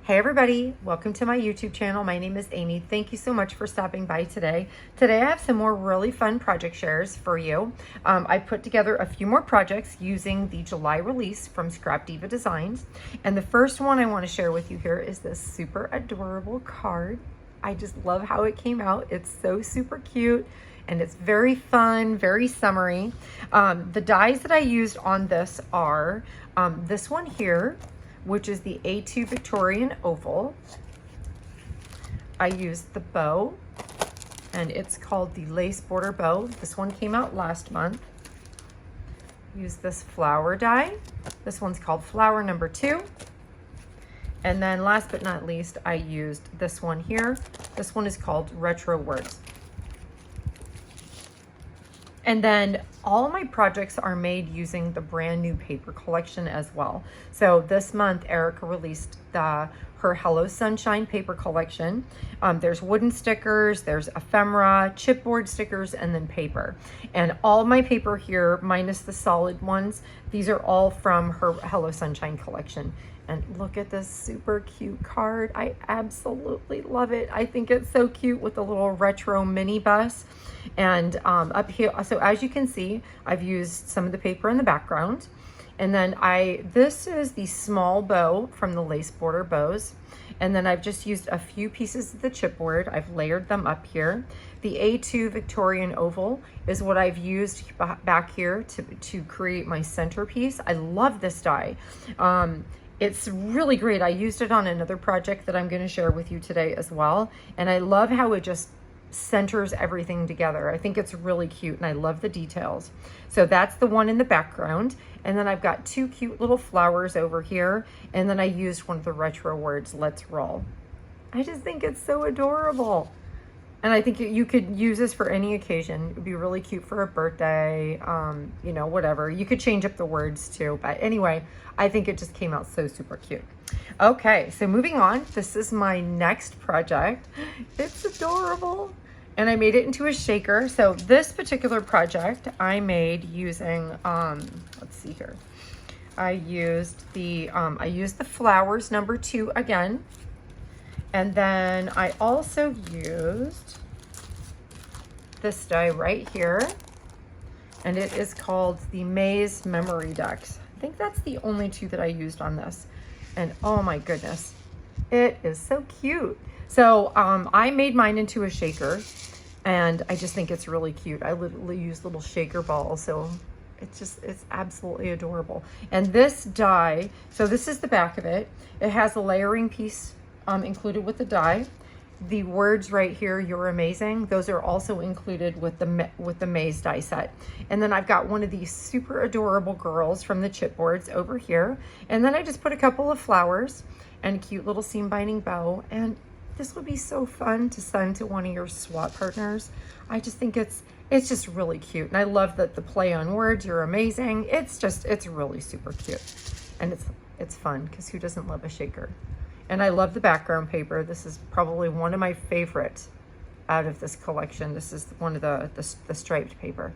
Hey everybody, welcome to my YouTube channel. My name is Amy. Thank you so much for stopping by today. Today I have some more really fun project shares for you. I put together a few more projects using the July release from Scrapdiva Designs. And the first one I want to share with you here is this super adorable card. I just love how it came out. It's so super cute and it's very fun, very summery. The dies that I used on this are this one here, which is the A2 Victorian oval. I used the bow, and it's called the lace border bow. This one came out last month. Used this flower die. This one's called flower number 2. And then last but not least, I used this one here. This one is called Retro Words. And then all my projects are made using the brand new paper collection as well. So this month, Erica released her Hello Sunshine paper collection. There's wooden stickers, there's ephemera, chipboard stickers, and then paper. And all my paper here, minus the solid ones, these are all from her Hello Sunshine collection. And look at this super cute card. I absolutely love it. I think it's so cute with the little retro mini bus. And up here, so as you can see, I've used some of the paper in the background. And then this is the small bow from the lace border bows. And then I've just used a few pieces of the chipboard. I've layered them up here. The A2 Victorian oval is what I've used back here to create my centerpiece. I love this die. It's really great. I used it on another project that I'm going to share with you today as well. And I love how it just centers everything together. I think it's really cute and I love the details. So that's the one in the background. And then I've got 2 cute little flowers over here. And then I used one of the retro words, "Let's roll." I just think it's so adorable. And I think you could use this for any occasion. It would be really cute for a birthday, you know, whatever. You could change up the words too. But anyway, I think it just came out so super cute. Okay, so moving on. This is my next project. It's adorable. And I made it into a shaker. So this particular project I made using, let's see here. I used the flowers number 2 again. And then I also used this die right here, and it is called the Maze memorydex. I think that's the only 2 that I used on this. And oh my goodness, it is so cute. So I made mine into a shaker, and I just think it's really cute. I literally use little shaker balls, so it's absolutely adorable. And this die, so this is the back of it. It has a layering piece included with the die. The words right here, "You're amazing," those are also included with the maze die set. And then I've got one of these super adorable girls from the chipboards over here. And then I just put a couple of flowers and a cute little seam binding bow. And this would be so fun to send to one of your SWAT partners. I just think it's just really cute. And I love that the play on words, "You're amazing." It's really super cute. And it's fun because who doesn't love a shaker? And I love the background paper. This is probably one of my favorites out of this collection. This is one of the striped paper.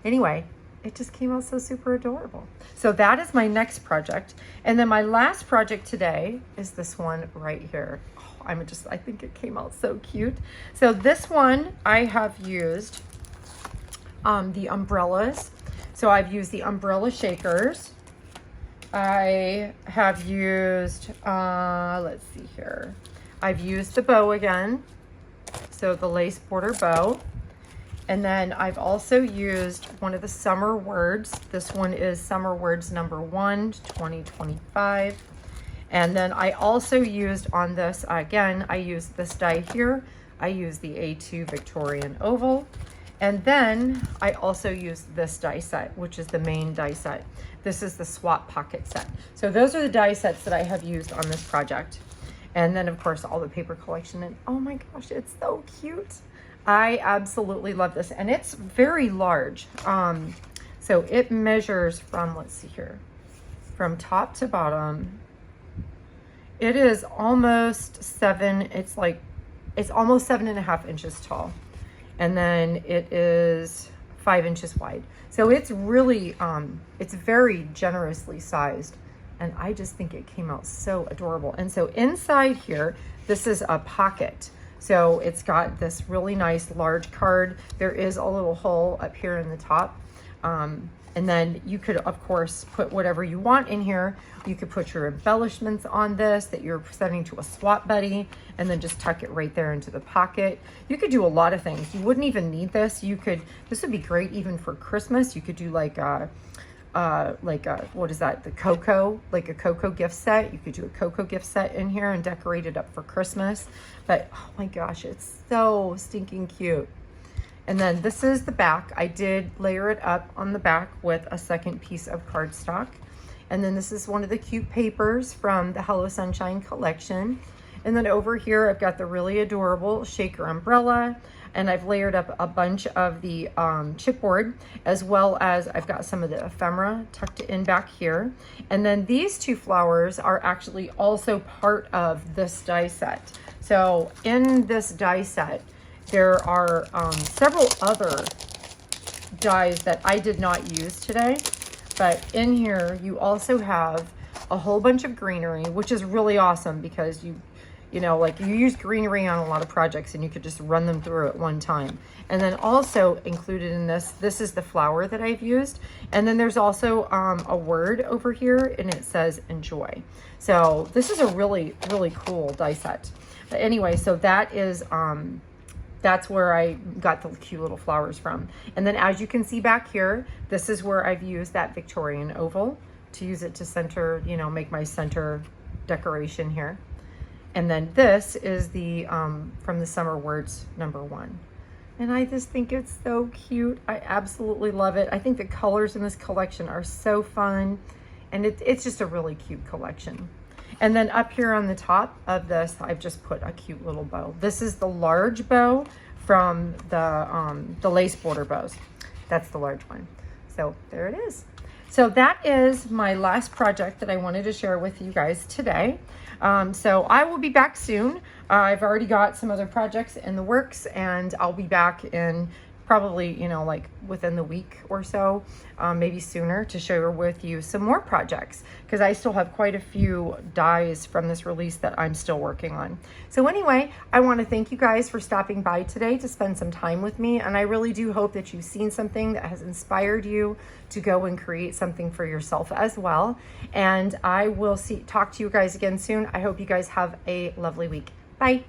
Anyway, it just came out so super adorable. So that is my next project. And then my last project today is this one right here. Oh, I think it came out so cute. So this one I have used the umbrellas. So I've used the umbrella shakers. I have used, let's see here. I've used the bow again. So the lace border bow. And then I've also used one of the summer words. This one is summer words number 1, 2025. And then I also used on this, again, I used this die here. I used the A2 Victorian oval. And then I also used this die set, which is the main die set. This is the SWAT pocket set. So those are the die sets that I have used on this project. And then of course, all the paper collection. And oh my gosh, it's so cute. I absolutely love this. And it's very large. So it measures from, let's see here, from top to bottom. It is almost 7, it's almost 7.5 inches tall. And then it is 5 inches wide. So it's really, it's very generously sized. And I just think it came out so adorable. And so inside here, this is a pocket. So it's got this really nice large card. There is a little hole up here in the top. And then you could, of course, put whatever you want in here. You could put your embellishments on this that you're sending to a swap buddy, and then just tuck it right there into the pocket. You could do a lot of things. You wouldn't even need this. This would be great even for Christmas. You could do like a what is that? The cocoa, like a cocoa gift set. You could do a cocoa gift set in here and decorate it up for Christmas. But oh my gosh, it's so stinking cute. And then this is the back. I did layer it up on the back with a second piece of cardstock. And then this is one of the cute papers from the Hello Sunshine collection. And then over here, I've got the really adorable shaker umbrella, and I've layered up a bunch of the chipboard, as well as I've got some of the ephemera tucked in back here. And then these two flowers are actually also part of this die set. So in this die set, there are several other dies that I did not use today, but in here you also have a whole bunch of greenery, which is really awesome because you like you use greenery on a lot of projects and you could just run them through at one time. And then also included in this is the flower that I've used. And then there's also a word over here, and it says enjoy. So this is a really, really cool die set. But anyway, so that is, that's where I got the cute little flowers from. And then as you can see back here, this is where I've used that Victorian oval to use it to center, make my center decoration here. And then this is the, from the Summer Words #1. And I just think it's so cute. I absolutely love it. I think the colors in this collection are so fun. And it's just a really cute collection. And then up here on the top of this, I've just put a cute little bow. This is the large bow from the lace border bows. That's the large one. So there it is. So that is my last project that I wanted to share with you guys today. So I will be back soon. I've already got some other projects in the works, and I'll be back in probably, like within the week or so, maybe sooner, to share with you some more projects, because I still have quite a few dies from this release that I'm still working on. So anyway, I want to thank you guys for stopping by today to spend some time with me, and I really do hope that you've seen something that has inspired you to go and create something for yourself as well. And I will talk to you guys again soon. I hope you guys have a lovely week. Bye.